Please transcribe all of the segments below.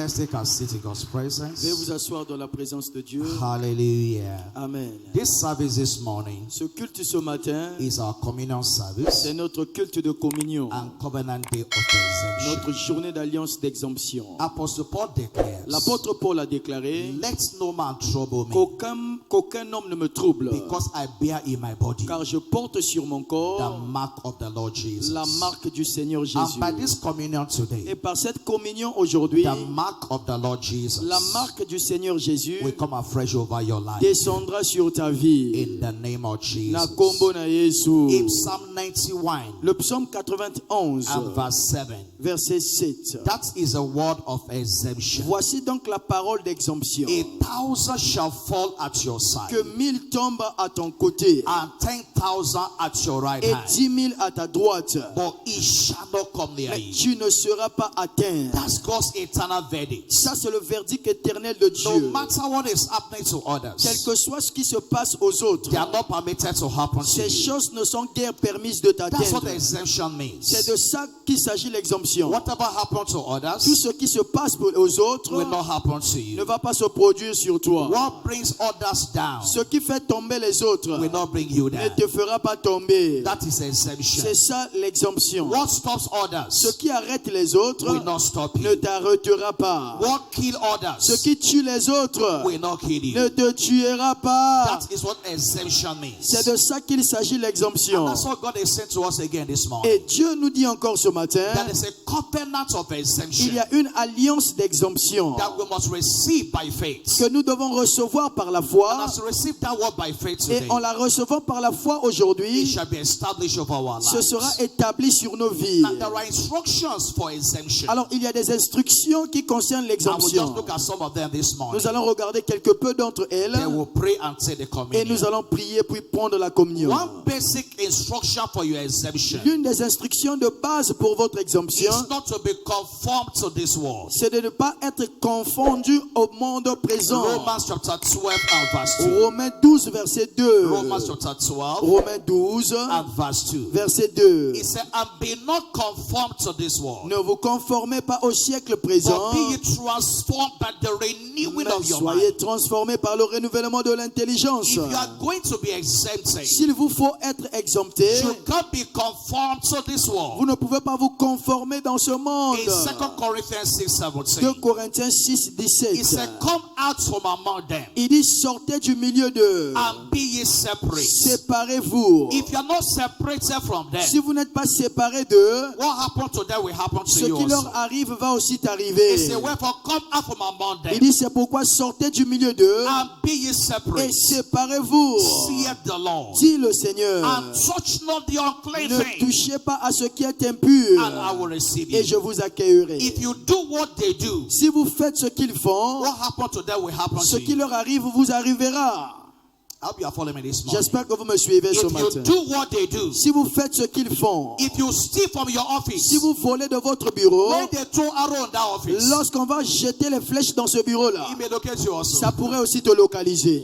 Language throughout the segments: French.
Let's take our seat in God's presence. Veuillez vous asseoir dans la présence de Dieu. Hallelujah. Amen. This service this morning Ce culte ce matin, is our communion service c'est notre culte de communion, and covenant day of exemption. notre journée d'alliance d'exemption. Apostle Paul declares, L'apôtre Paul a déclaré let no man trouble me, qu'aucun homme ne me trouble, because I bear in my body car je porte sur mon the corps mark of the Lord Jesus. la marque du Seigneur And Jésus. by this communion today, Et par cette communion aujourd'hui, the mark of the Lord Jesus la marque du Seigneur Jésus will come afresh over your life. descendra sur ta vie. In the name of Na Jesus. kombo na Yesu. In Psalm 91 Le psaume 91, and verse 7, verset 7. that is a word of exemption. Voici donc la parole d'exemption. 1,000 shall fall at your side, Que 1000 tombent à ton côté and 10,000 at your right et hand, 10 000 à ta droite, but it shall not come near mais you. tu ne seras pas atteint. That's God's eternal verdict. Ça, c'est le verdict éternel de No Dieu. matter what is happening to Quel others, que soit ce qui se passe aux autres, they are not permitted to happen to ces you. choses ne sont guère permises de That's what t'atteindre. the exemption means. C'est de ça qu'il s'agit l'exemption. Whatever happened to Tout others ce qui se passe aux autres will not happen to ne you. va pas se produire sur toi. What brings others down Ce qui fait tomber les autres will not bring you ne down. te fera pas tomber. That is exemption. C'est ça l'exemption. What stops Ce others qui arrête les autres will not stop ne you. t'arrêtera pas. What kills Ce others qui tue les autres will not kill ne you. te tuera pas. That is what exemption means. C'est de ça qu'il s'agit l'exemption. And that's what God is saying to us again this morning. Et Dieu nous dit encore ce matin, That is a covenant of il exemption y a une alliance d'exemption that we must receive by faith. que nous devons recevoir par la And foi. as we receive that word by faith Et today, en la recevant par la foi it aujourd'hui, shall be established over our ce lives. sera établi sur nos vies. Now, there are instructions for exemption. Alors il y a des instructions qui concernent I will just l'exemption. look at some of them this morning. Nous allons regarder quelque peu d'entre elles Then we'll pray and take the et communion. nous allons prier puis prendre la communion. One basic instruction for your exemption L'une des instructions de base pour votre exemption, is not to be conformed to this world. c'est de ne pas être confondu au monde présent. Romans chapter 12 and verse 2. Romains 12, verset 2. Romans chapter 12 Romains 12, and verse 2. verset 2. It said, and be not conformed to this world, Ne vous conformez pas au siècle présent, but be ye transformed by the renewing mais of your soyez mind. transformés par le renouvellement de l'intelligence. If you are going to be exempted, S'il vous faut être exempté, you can't be conformed to this world. vous ne pouvez pas vous conformer dans ce monde. In 2 Corinthians 6, 2 17, Corinthiens 6, it 17. said, come out from among them Il dit sortez du milieu d'eux, and be ye separate. séparez-vous. If you are not separated from them, Si vous n'êtes pas séparés d'eux, what happened to them will happen to ce you qui also. leur arrive va aussi It t'arriver. said, wherefore come out from among Il them dit c'est pourquoi sortez du milieu d'eux and be ye et separate, séparez-vous, saith the Lord, dit le Seigneur. and touch not the unclean Ne thing, touchez pas à ce qui est impur and I will receive et you. je vous accueillerai. If you do what they do, Si vous faites ce qu'ils font, what happened to them will happen ce to qui you. leur arrive vous arrivera. I hope you are following me this morning. J'espère que vous me suivez If ce you matin. do what they do, Si vous faites ce qu'ils font, if you steal from your office, si vous volez de votre bureau, when they throw arrow in that office, lorsqu'on va jeter les flèches dans ce bureau-là, it may locate you also. ça pourrait aussi te localiser.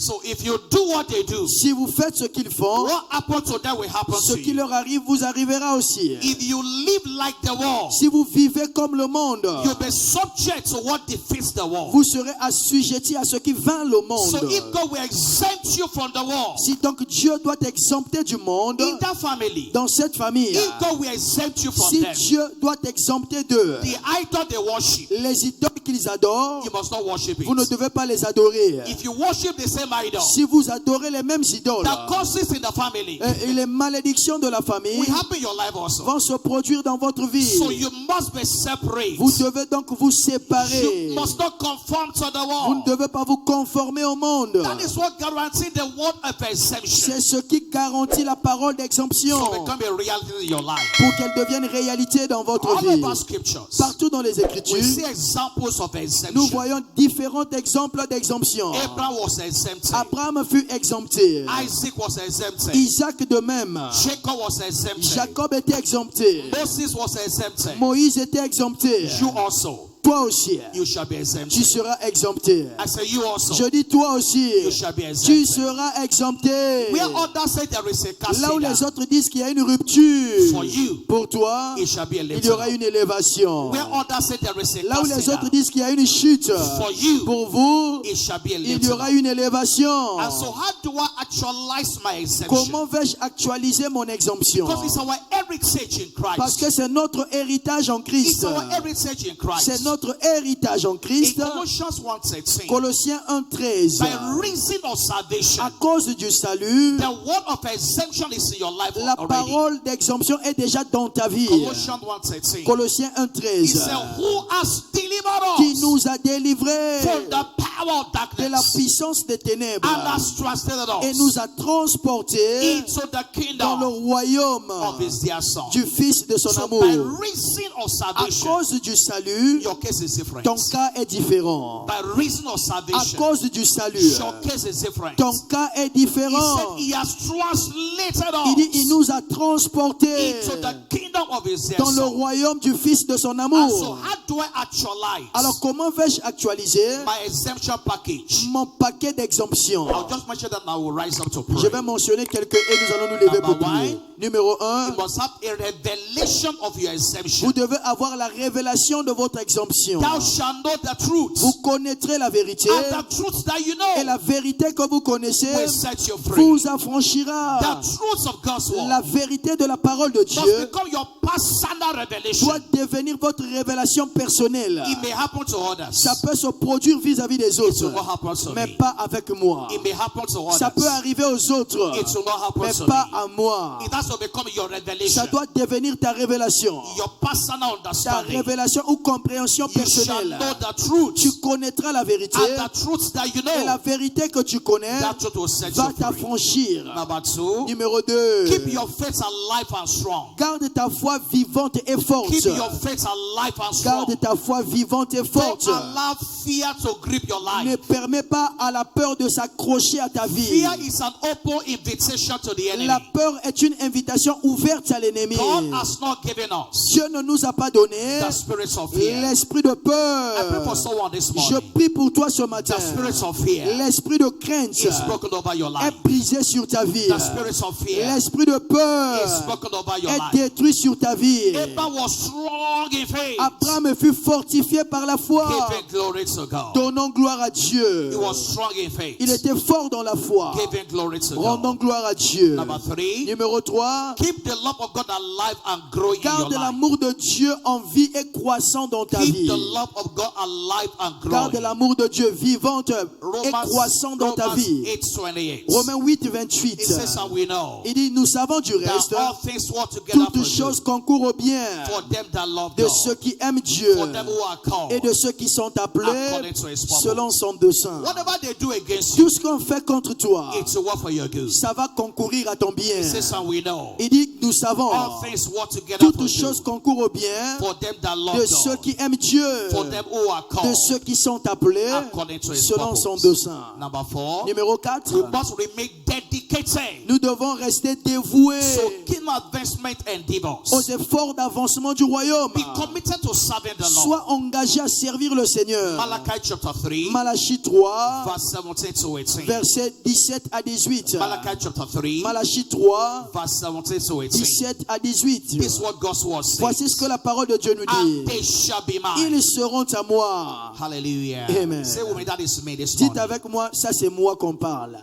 So if you do what they do, Si vous faites ce qu'ils font, what happened to them will happen ce to qui you. leur arrive vous arrivera aussi. If you live like the world, Si vous vivez comme le monde, you'll be subject to what defeats the world. vous serez assujettis à ce qui vainc le monde. So if God will exempt you from the world, Si donc Dieu doit t'exempter du monde, in that family, dans cette famille, if God will exempt you from si them, Dieu doit t'exempter d'eux, the idol they worship, les idoles qu'ils adorent, you must not worship vous ne it. devez pas les adorer. If you worship the same idol, Si vous adorez les mêmes idoles, the curses in the family et les malédictions de la famille will happen in your life also. vont se produire dans votre vie. So you must be separate. Vous devez donc vous séparer. You must not conform to the Vous ne world. devez pas vous conformer au monde. That is what guarantees the word of exemption C'est ce qui garantit la parole d'exemption to become a reality in your life. pour qu'elle devienne réalité dans votre All vie. of our scriptures, Partout dans les we Écritures, see examples of nous exemption. voyons différents exemples d'exemption. Abraham was exempted. Abraham fut exempté. Isaac was exempted. Isaac de même. Jacob was exempted. Jacob était exempté. Moses was exempted. Moïse était exempté. You also. toi aussi, you shall be tu exempted. seras exempté. I say you also, Je dis toi aussi, you shall be tu exempted. seras exempté. Where others say there is a casting Là où les down, autres disent qu'il y a une rupture, for you, pour toi, it shall be a il y lifting aura up. une élévation. Where others say there is a Là où les casting autres down, disent qu'il y a une chute, for you, pour vous, it shall be a il y lifting aura up. une élévation. And so how do I actualize my exemption? Comment vais-je actualiser mon exemption? Because it's our heritage in Parce Christ. que c'est notre héritage en It's Christ. our heritage in C'est Christ. notre héritage en In Christ. Colossians 1:13, Colossiens 1:13. by reason of salvation, À cause du salut, the word of exemption is in your life la already. parole d'exemption est déjà dans ta vie. Colossians 1:13. Colossiens He 1:13. said, who has delivered Qui us nous a délivrés from the power of de la darkness puissance des ténèbres and has translated et us nous a transportés into the dans le kingdom royaume of his dear son. du Fils de son So amour. by reason of À salvation, cause du salut, your case is different. ton cas est différent. By reason of À salvation, cause du salut, your case is different. ton cas est He différent. said he has translated Il dit, il us nous a transportés into the kingdom of his dear dans le son. royaume du Fils de son And so amour. how do I actualize Alors comment vais-je actualiser my exemption package? mon paquet d'exemption? I'll just mention that and I will rise up to pray. Je vais mentionner quelques et nous allons nous lever pour Number prier. one, Numéro 1, You must have a revelation of your exemption. vous devez avoir la révélation de votre exemption. Thou shalt know the truth, Vous connaîtrez la vérité and the truth that you et know la vérité que vous connaissez will set you free. vous affranchira. The truth of God's La word vérité de la parole de must Dieu become your personal revelation. doit devenir votre révélation personnelle. It may happen to others. Ça peut se produire vis-à-vis des It will autres, not happen to mais me. pas avec moi. It may happen to Ça peut others. arriver aux autres, It will not happen mais to pas me. à moi. It has to become your Ça revelation, doit devenir ta révélation, your personal ta understanding. révélation ou compréhension You shall personnelle. know the truth, Tu connaîtras la vérité and the truth that you et la know, vérité que tu connais that truth will set va you free. t'affranchir. Number two, Numéro 2, keep your faith alive and strong. garde ta foi vivante et forte. Keep your faith alive and strong. Garde ta foi vivante et Don't forte. allow fear to grip your Ne life. permets pas à la peur de s'accrocher à ta vie. Fear is an open invitation to the enemy. La peur est une invitation ouverte à l'ennemi. God has not given us Dieu ne nous a pas donné the spirit of fear. l'esprit de I pray for peur. someone this Je morning. prie pour toi ce matin. The spirit of fear L'esprit de crainte is broken over your life. est brisé sur ta vie. The spirit of fear L'esprit de is peur broken over your est life. détruit sur ta vie. Abraham was strong in faith. Abraham fut fortifié par la foi. Giving glory to God. Donnons gloire à Dieu. He was strong in faith. Il était fort dans la foi. Giving glory to Rendons God. gloire à Dieu. Number three, Numéro 3, keep the love of God alive and growing in your garde life. l'amour de Dieu en vie et croissant dans ta Keep vie. the love of God alive and Garde growing. l'amour de Dieu vivante et croissant dans ta vie. 8:28. Romains 8, It 28. says, and we know Il dit, nous savons du reste, that all things work together for toutes choses good concourent au bien for them that love de God, ceux qui aiment Dieu for them who are called et de ceux qui sont appelés according to his purpose. selon son dessein. Whatever they do against you, Tout ce qu'on fait contre toi, it's a work for your good. ça va concourir à ton bien. It says, and we know Il dit, nous savons, all things work together for toutes choses good concourent au bien for them that love de ceux God, qui aiment Dieu, for them who are de called ceux qui sont appelés according to his selon son purpose. dessein. Number 4, Numéro we 4, must remain dedicated nous devons rester dévoués to kingdom advancement endeavors. aux efforts d'avancement du royaume. Be committed to serving the Lord. Sois engagé à servir le Seigneur. Malachi chapter 3, Malachie 3, verse 17 to 18. versets 17 à 18. Malachi chapter 3, Malachie 3, verse 17 to 18. 17 à 18. This is what God's word Voici ce says. que la parole de Dieu nous And dit. they shall be mine. Ils seront à moi. Hallelujah. Amen. Say with me, that is me this Dites morning. avec moi, ça c'est moi qu'on parle.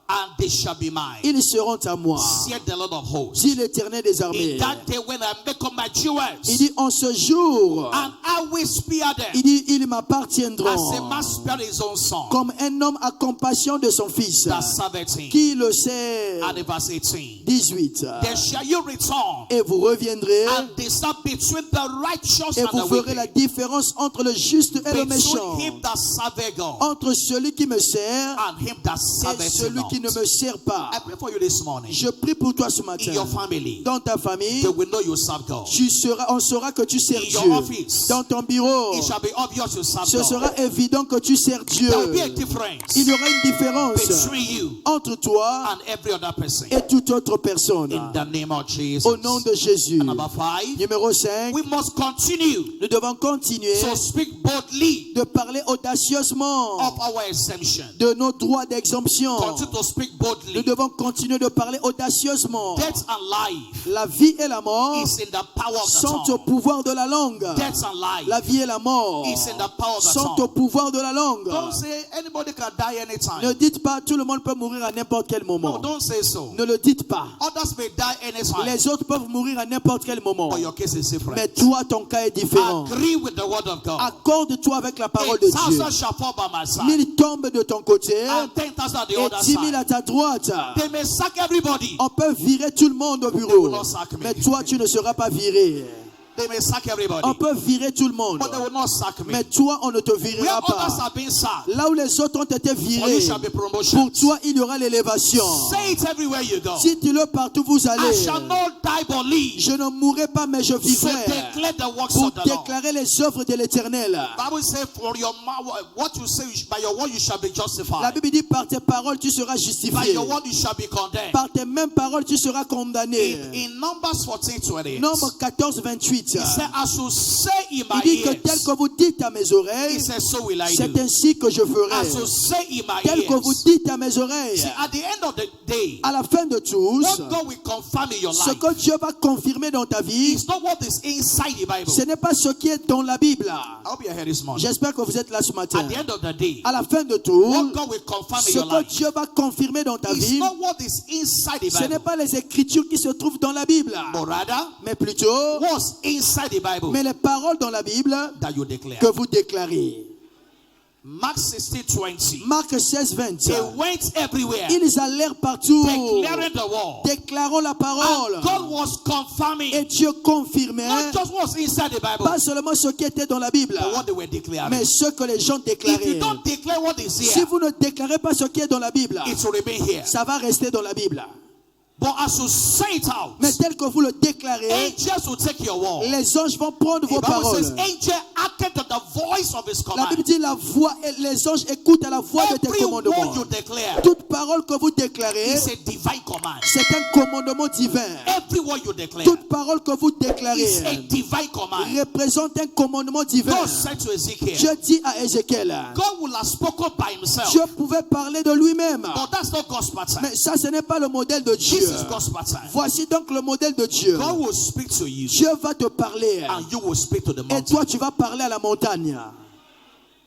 And they shall be mine. Ils seront à moi. Said the Lord of hosts. Dit l'Éternel des armées. In that day when I make up my Il jewels, dit, en ce jour, and I will spare il them, dit, ils as a m'appartiendront. man spare his own son, Comme un homme a compassion de son fils. that serveth him. Qui le sait? And in verse 18, 18. then shall you return Et vous reviendrez and decide between the righteous et and vous the ferez la wicked, différence entre le juste et le méchant. between him that serveth God Entre celui qui me sert and him that et serveth him celui not. qui qui ne me sert pas. I pray for you this morning. Je prie pour toi ce In matin. your family, Dans ta famille, they will know you serve God. on saura que tu sers In your Dieu. office, Dans ton bureau, it shall be obvious you serve ce God. sera évident que tu sers Dieu. There will be a difference Il y aura une différence between you entre toi and every other person. et toute autre personne. In the name of Jesus. Au nom de Jésus. And number 5, Numéro 5, we must continue nous devons continuer to speak boldly de parler audacieusement of our exemption. de nos droits d'exemption. Continue to speak Nous boldly. devons continuer de parler audacieusement. Death and life La vie et la mort is in the power of the sont au tongue. pouvoir de la langue. Death and life La vie et la mort is in the power of the sont au tongue. pouvoir de la langue. Don't say anybody can die anytime. Ne dites pas tout le monde peut mourir à n'importe quel No, moment. don't say so. Ne le dites pas. Others may die anytime. Les autres peuvent mourir à n'importe quel moment. But your case is different. Mais toi, ton cas est différent. Agree with the word of God. Accorde-toi avec la parole de Dieu. 1,000 shall fall by my side, 1000 tombent de ton côté and 10,000 on the et other 10 000 side. à ta droite. They may sack everybody. On peut virer tout le monde au They bureau. will not sack me. Mais toi, tu ne seras pas viré. They may sack everybody. On peut virer tout le monde. But they will not sack me. Mais toi, on ne te Where virera others pas. have been sacked, Là où les autres ont été for you virés, shall be promotion. pour toi, il y aura l'élévation. Say it everywhere you go. Dites-le partout où vous I allez. shall not die but live. Je ne mourrai pas, mais je So vivrai. declare the works Pour of the Lord. déclarer les œuvres de l'Éternel. Bible says, for your mouth, what you say by your word you shall be La justified. Bible dit, par tes paroles, tu seras By justifié. your word you shall be condemned. Par tes mêmes paroles, tu seras condamné. In Numbers 14:28, Nombre 14, 28. he said, I should say in Il my dit que tel ears, que vous dites à mes oreilles, he said, so will I c'est do. ainsi que je I ferai. should say in my Tel que vous ears. dites à mes oreilles, See, at the end of the day, à la fin de tous, what God will confirm in your ce life que Dieu va confirmer dans ta vie, is not what is inside the Bible. ce n'est pas ce qui est dans la Bible. I hope you're here this morning. J'espère que vous êtes là ce matin. At the end of the day, À la fin de tout, what God will confirm in ce your que life Dieu va confirmer dans ta is vie, not what is inside the ce n'est Bible, pas les écritures qui se trouvent dans la Bible, but rather mais plutôt what's inside the Bible mais les paroles dans la Bible that you declare. que vous déclarez. Mark 16:20. Marc 16, 20. They went everywhere Ils allèrent partout, declaring the word. déclarant la parole. And God was Et confirming Dieu confirmait not just what's inside the Bible, pas seulement ce qui était dans la Bible, but what they were declaring. mais ce que les gens If you déclaraient. don't declare what is Si here, vous ne déclarez pas ce qui est dans la Bible, it will remain here. ça va rester dans la Bible. But as you say it out, Mais tel que vous le déclarez, angels will take your word. les anges vont prendre The vos Bible paroles. says, angel acted to the voice of his La Bible command. dit la voix, et les anges écoutent à la voix de tes Every commandements. word you declare Toute parole que vous déclarez, is a divine command. c'est un commandement divin. Every word you declare Toute parole que vous is a déclarez divine command. représente un commandement divin. God said to Ezekiel, Dieu dit à Ézéchiel, God will have spoken by himself. Dieu pouvait parler de lui-même. But that's not God's pattern. Mais ça, ce n'est pas le modèle de This Dieu. is God's pattern. Voici donc le modèle de Dieu. God will speak to you, Dieu va te parler. and you will speak to the Et mountain. toi, tu vas parler à la montagne.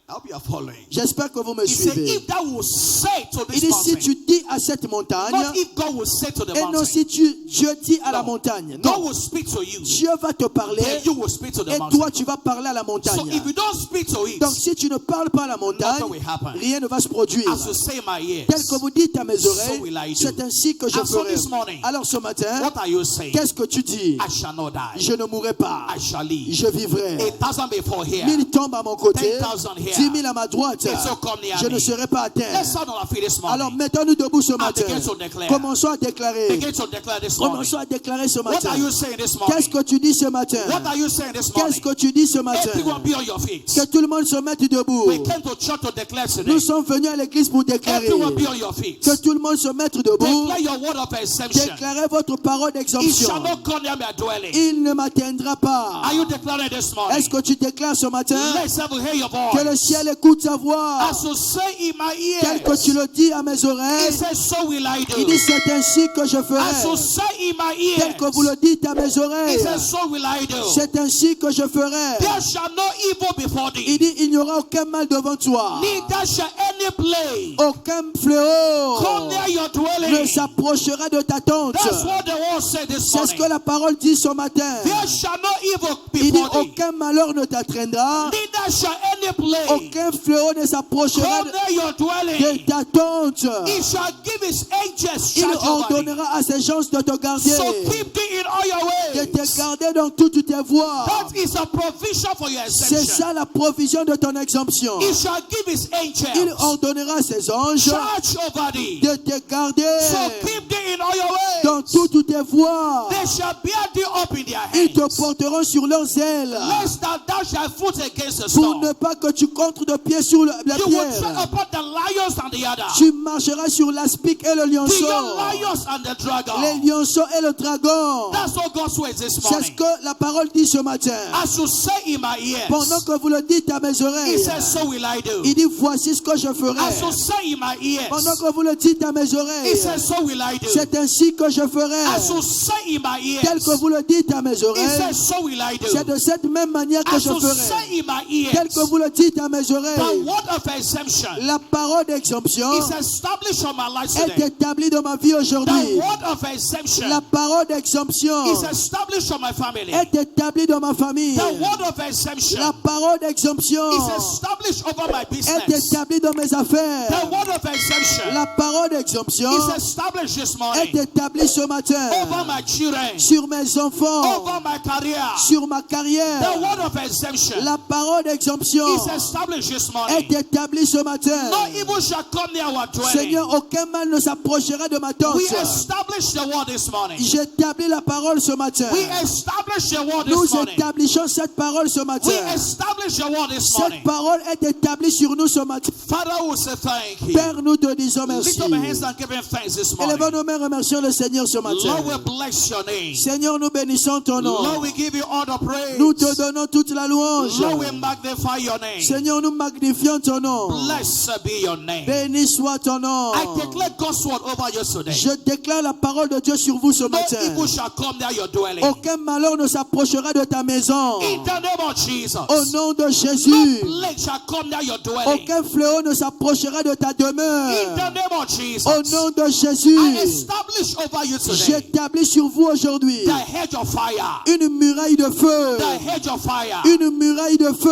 I hope you are following. J'espère que vous me He said, suivez. if thou will say to Il this dit, si mountain, tu dis à cette montagne, not if God will say to the et non mountain, si Dieu dit à la No. montagne. God Non, will speak to you, Dieu va te parler then you will speak to the et mountain. toi, tu vas parler à la So montagne. if you don't speak to it, Donc, si tu ne parles pas à la montagne, nothing will happen. rien ne va se produire. As you say in my ears, Tel que vous dites à mes so oreilles, will I do. c'est ainsi que je And so ferai. this morning, Alors ce matin, what are you saying? qu'est-ce que tu dis? I shall not die. Je ne mourrai pas. I shall live. Je vivrai. 1,000 before here. 1000 tombent à mon côté, 10,000 here. 10 000 à ma droite. It's so come near Je ne me. serai pas atteint. Let's stand on our feet this Alors morning. mettons-nous debout ce matin. begin to declare. Commençons à déclarer. Begin to declare this morning. Commençons à déclarer ce What matin. are you saying this morning? Qu'est-ce que tu dis ce matin? What are you saying this Qu'est-ce morning? que tu dis ce matin? Everyone be on your feet. Que tout le monde se mette debout. We came to church to declare today. Nous sommes venus à l'église pour déclarer. Everyone be on your feet. Que tout le monde se mette debout. Declare your word of exemption. Déclarez votre parole It shall d'exemption. not come near my dwelling. Il ne m'atteindra pas. Are you declaring this morning? Est-ce que tu déclares ce matin? Let's have hear your Que le voice. ciel écoute sa voix. As you say in my Tel que ears, tu le dis à mes he oreilles. says, so will I Il do. dit c'est ainsi que je As you ferai. say in my Tel que vous ears, le dites à mes he oreilles. says, so will I do. C'est ainsi que je ferai. There shall no evil before Il thee, dit il n'y aura aucun mal devant toi. neither shall any plague Aucun fléau come near your ne dwelling. s'approchera de ta tente. That's what the word said this C'est ce que morning. la parole dit ce matin. There shall no evil Il dit before thee, aucun malheur ne t'atteindra. neither shall any plague Aucun fléau ne s'approchera come near your dwelling. de ta tente. He shall give his angels Il charge over thee. ordonnera à ses gens de te garder, So keep thee in all your de te ways. garder dans toutes tes voies. That is a provision for your C'est exemption. ça la provision de ton exemption. He shall give his Il angels ordonnera à ses anges charge over thee. de te garder So keep thee in all your dans ways. toutes tes voies. They shall bear thee up in their Ils te hands, porteront sur leurs ailes lest thou shalt foot against the pour stone. ne pas que tu contres de pied sur la You will tread pierre. upon the lions and the adder, Tu marcheras sur l'aspic et le the lionceau. young lions and the dragon. Les lionceaux et le dragon. That's what God's word is this C'est ce morning. que la parole dit ce matin. As you say in my ears, Pendant que vous le dites à mes he oreilles, says, so will I do. il dit voici ce que je As you ferai. say in my ears, Pendant que vous le dites à mes he oreilles, says, so will I do. c'est ainsi que je As ferai. you say in my Tel que ears, vous le dites à mes he oreilles, says, so will I c'est do. de cette même manière que As je you ferai. say in my Tel ears, que vous le dites à mes the oreilles, word of exemption la parole d'exemption is established on my life est today. établie dans ma vie The aujourd'hui. word of exemption La parole d'exemption is established on my family. est établie dans ma famille. The word of exemption La parole d'exemption is established over my est business. établie dans mes affaires. The word of exemption La parole d'exemption is established this est morning établie ce matin over my children, sur mes enfants, over my career. sur ma The carrière. word of exemption La parole d'exemption is established this morning. est établie ce matin. No evil shall come near our dwelling. Seigneur, aucun mal ne s'approchera de ma tente. We establish the word this morning. J'établis la parole ce matin. We establish the word Nous this morning. établissons cette parole ce matin. We establish the word this Cette morning. parole est établie sur nous ce matin. Father, we say thank you. Père, nous te disons merci. Lift up your hands and give him thanks this morning. Élevons nos mains, remercions le Seigneur ce matin. Lord, we bless your name. Seigneur, nous bénissons ton nom. Lord, we give you all the praise. Nous te donnons toute la louange. Lord, we magnify your name. Seigneur, nous magnifions ton nom. Blessed be your name. Béni soit ton nom. I declare God's word over you today. Je déclare la parole de Dieu sur vous ce No matin. evil shall come near your dwelling. Aucun malheur ne s'approchera de ta maison. In the name of Jesus. Au nom de No Jésus, plague shall come near your dwelling. aucun fléau ne s'approchera de ta In demeure. the name of Jesus. Au nom de Jésus, I establish over you today j'établis sur vous aujourd'hui the hedge of fire. une muraille de feu. The hedge of fire. Une muraille de feu.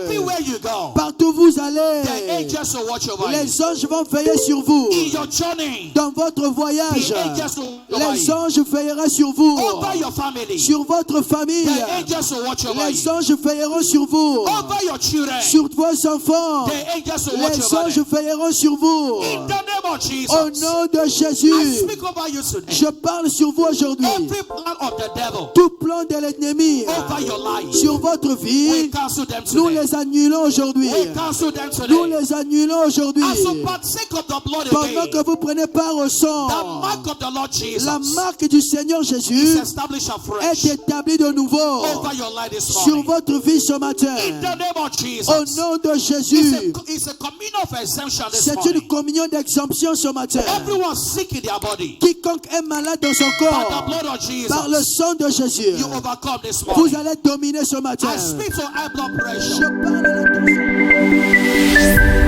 Everywhere you go, Partout où vous the allez, angels will watch over you. les anges vont veiller sur vous. In your journey, Dans votre voyage, the angels will watch over les you. anges veilleront sur vous. Over your family, Sur votre famille, the angels will watch over les you. anges veilleront sur vous. Over your children, Sur vos enfants, the angels will watch les over anges them. veilleront sur vous. In the name of Jesus, Au nom de I Jésus, speak over you today. je parle sur vous aujourd'hui. Every plan of the devil Tout plan de l'ennemi over your life, sur votre we vie, cancel them nous today. les annulons aujourd'hui. We cancel them Nous today. les annulons aujourd'hui. As you partake of the blood Pendant again, que vous prenez part au sang, the mark of the Lord Jesus la marque du Seigneur is Jésus established est afresh établie de nouveau over your life this sur morning. votre vie ce matin. In the name of Au Jesus, nom de Jésus, it's a communion of exemption this c'est une morning. communion d'exemption ce matin. Everyone sick in their body, Quiconque est malade dans son by the corps, blood of par le Jesus, sang de Jésus, you overcome this vous morning. allez dominer ce matin. I speak to high blood Je pressure. parle à la tension.